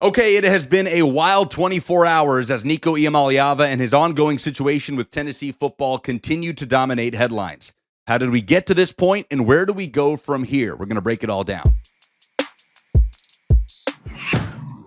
Okay, it has been a wild 24 hours as Nico Iamaleava and his ongoing situation with Tennessee football continue to dominate headlines. How did we get to this point, and where do we go from here? We're going to break it all down.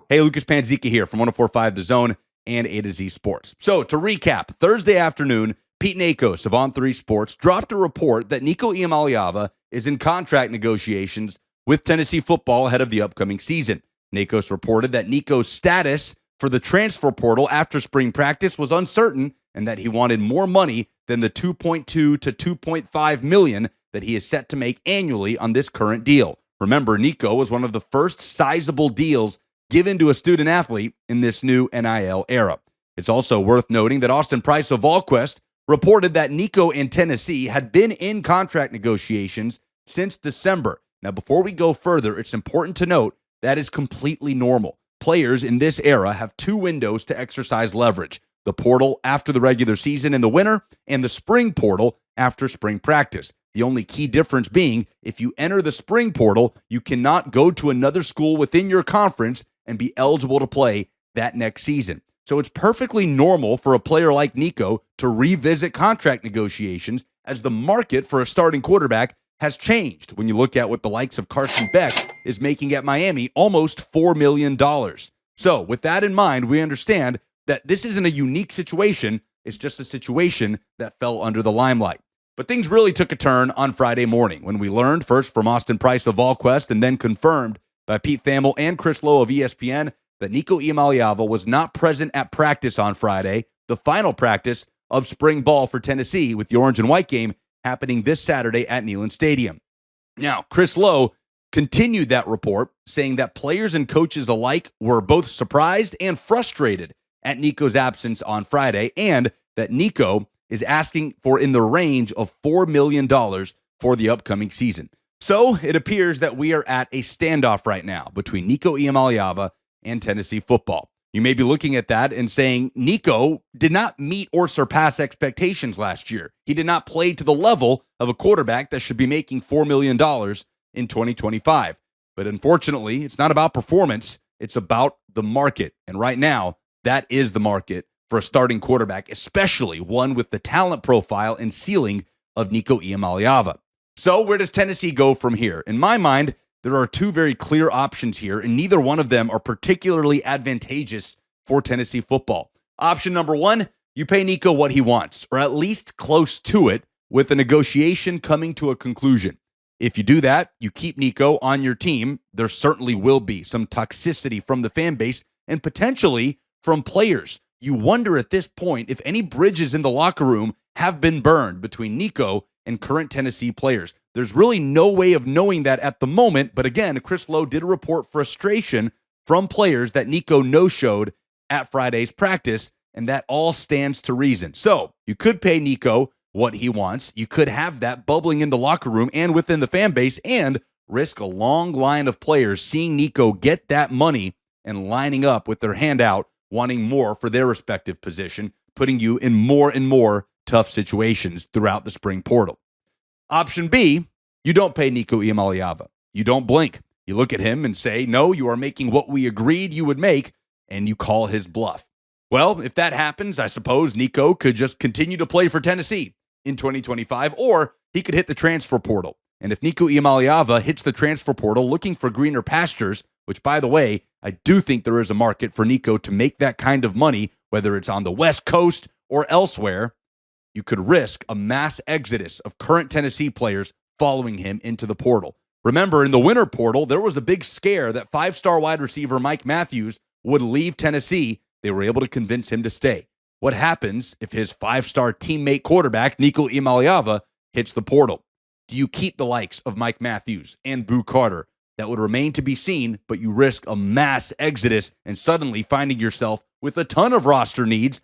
Hey, Lucas Panzica here from 104.5 The Zone and A to Z Sports. So, to recap, Thursday afternoon, Pete Nakos of On3 Sports dropped a report that Nico Iamaleava is in contract negotiations with Tennessee football ahead of the upcoming season. Nakos reported that Nico's status for the transfer portal after spring practice was uncertain and that he wanted more money than the $2.2 to $2.5 million that he is set to make annually on this current deal. Remember, Nico was one of the first sizable deals given to a student athlete in this new NIL era. It's also worth noting that Austin Price of VolQuest reported that Nico and Tennessee had been in contract negotiations since December. Now, before we go further, it's important to note that is completely normal. Players in this era have two windows to exercise leverage: the portal after the regular season in the winter and the spring portal after spring practice. The only key difference being, if you enter the spring portal, you cannot go to another school within your conference and be eligible to play that next season. So it's perfectly normal for a player like Nico to revisit contract negotiations as the market for a starting quarterback has changed when you look at what the likes of Carson Beck is making at Miami, almost $4 million. So with that in mind, we understand that this isn't a unique situation. It's just a situation that fell under the limelight. But things really took a turn on Friday morning when we learned first from Austin Price of VolQuest and then confirmed by Pete Thamel and Chris Lowe of ESPN that Nico Iamaleava was not present at practice on Friday, the final practice of spring ball for Tennessee, with the orange and white game happening this Saturday at Neyland Stadium. Now, Chris Lowe continued that report, saying that players and coaches alike were both surprised and frustrated at Nico's absence on Friday, and that Nico is asking for in the range of $4 million for the upcoming season. So it appears that we are at a standoff right now between Nico Iamaleava and Tennessee football. You may be looking at that and saying Nico did not meet or surpass expectations last year. He did not play to the level of a quarterback that should be making $4 million in 2025. But unfortunately, it's not about performance. It's about the market. And right now, that is the market for a starting quarterback, especially one with the talent profile and ceiling of Nico Iamaleava. So where does Tennessee go from here? In my mind, there are two very clear options here, and neither one of them are particularly advantageous for Tennessee football. Option number one, you pay Nico what he wants, or at least close to it, with the negotiation coming to a conclusion. If you do that, you keep Nico on your team. There certainly will be some toxicity from the fan base and potentially from players. You wonder at this point if any bridges in the locker room have been burned between Nico and current Tennessee players. There's really no way of knowing that at the moment, but again, Chris Lowe did report frustration from players that Nico no-showed at Friday's practice, and that all stands to reason. So you could pay Nico what he wants. You could have that bubbling in the locker room and within the fan base and risk a long line of players seeing Nico get that money and lining up with their hand out, wanting more for their respective position, putting you in more and more tough situations throughout the spring portal. Option B, you don't pay Nico Iamaleava. You don't blink. You look at him and say, no, you are making what we agreed you would make, and you call his bluff. Well, if that happens, I suppose Nico could just continue to play for Tennessee in 2025, or he could hit the transfer portal. And if Nico Iamaleava hits the transfer portal looking for greener pastures, which, by the way, I do think there is a market for Nico to make that kind of money, whether it's on the West Coast or elsewhere, you could risk a mass exodus of current Tennessee players following him into the portal. Remember, in the winter portal, there was a big scare that five-star wide receiver Mike Matthews would leave Tennessee. They were able to convince him to stay. What happens if his five-star teammate quarterback, Nico Iamaleava, hits the portal? Do you keep the likes of Mike Matthews and Boo Carter? That would remain to be seen, but you risk a mass exodus and suddenly finding yourself with a ton of roster needs,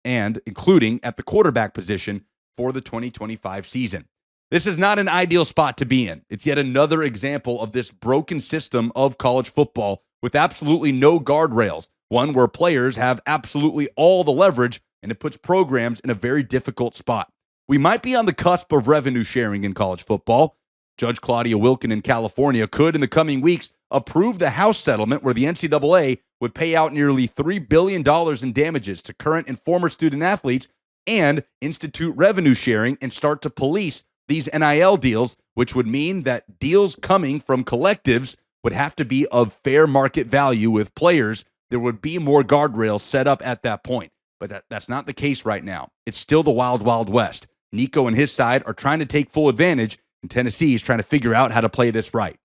and including at the quarterback position for the 2025 season. This is not an ideal spot to be in. It's yet another example of this broken system of college football with absolutely no guardrails, one where players have absolutely all the leverage, and it puts programs in a very difficult spot. We might be on the cusp of revenue sharing in college football. Judge Claudia Wilkin in California could, in the coming weeks, approved the House settlement where the NCAA would pay out nearly $3 billion in damages to current and former student athletes and institute revenue sharing and start to police these NIL deals, which would mean that deals coming from collectives would have to be of fair market value with players. There would be more guardrails set up at that point. But that's not the case right now. It's still the wild, wild west. Nico and his side are trying to take full advantage, and Tennessee is trying to figure out how to play this right.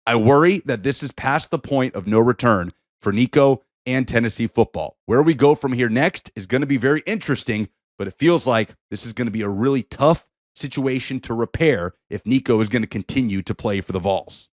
I worry that this is past the point of no return for Nico and Tennessee football. Where we go from here next is going to be very interesting, but it feels like this is going to be a really tough situation to repair if Nico is going to continue to play for the Vols.